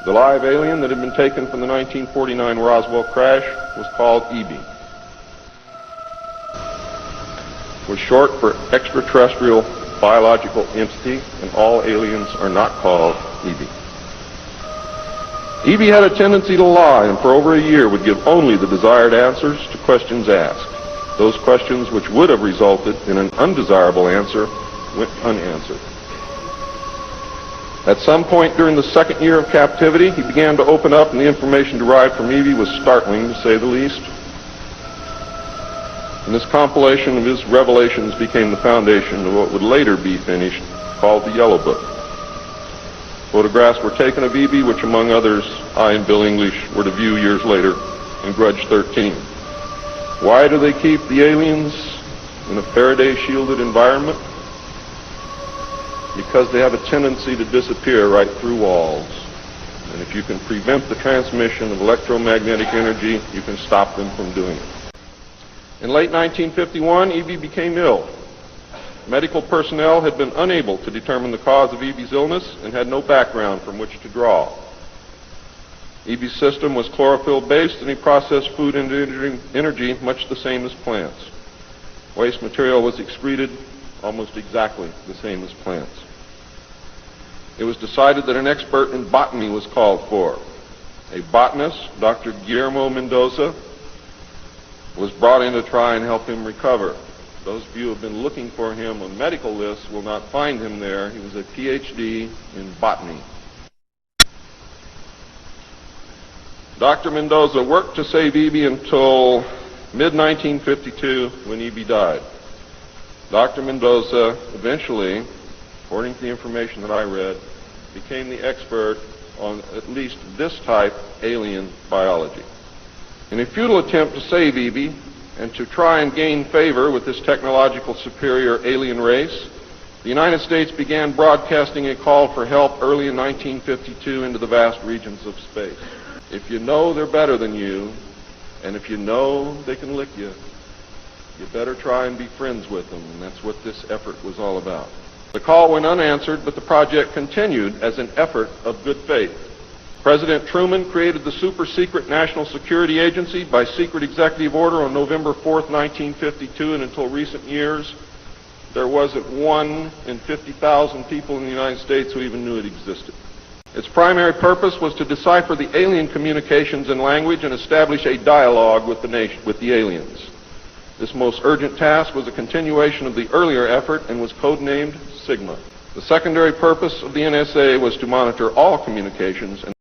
The live alien that had been taken from the 1949 Roswell crash was called EB. It was short for extraterrestrial biological entity, and all aliens are not called EB. EB had a tendency to lie, and for over a year would give only the desired answers to questions asked. Those questions which would have resulted in an undesirable answer went unanswered. At some point during the second year of captivity, he began to open up, and the information derived from EB was startling, to say the least. And this compilation of his revelations became the foundation of what would later be finished, called the Yellow Book. Photographs were taken of EB, which among others, I and Bill English were to view years later in Grudge 13. Why do they keep the aliens in a Faraday-shielded environment? Because they have a tendency to disappear right through walls. And if you can prevent the transmission of electromagnetic energy, you can stop them from doing it. In late 1951, EB became ill. Medical personnel had been unable to determine the cause of EB's illness and had no background from which to draw. EB's system was chlorophyll-based, and he processed food into energy much the same as plants. Waste material was excreted almost exactly the same as plants. It was decided that an expert in botany was called for. A botanist, Dr. Guillermo Mendoza, was brought in to try and help him recover. Those of you who have been looking for him on medical lists will not find him there. He was a PhD in botany. Dr. Mendoza worked to save EB until mid-1952 when EB died. Dr. Mendoza eventually, according to the information that I read, became the expert on at least this type alien biology. In a futile attempt to save EB and to try and gain favor with this technological superior alien race, the United States began broadcasting a call for help early in 1952 into the vast regions of space. If you know they're better than you, and if you know they can lick you, you better try and be friends with them, and that's what this effort was all about. The call went unanswered, but the project continued as an effort of good faith. President Truman created the super-secret National Security Agency by secret executive order on November 4th, 1952, and until recent years, there wasn't 1 in 50,000 people in the United States who even knew it existed. Its primary purpose was to decipher the alien communications and language and establish a dialogue with the aliens. This most urgent task was a continuation of the earlier effort and was codenamed Sigma. The secondary purpose of the NSA was to monitor all communications and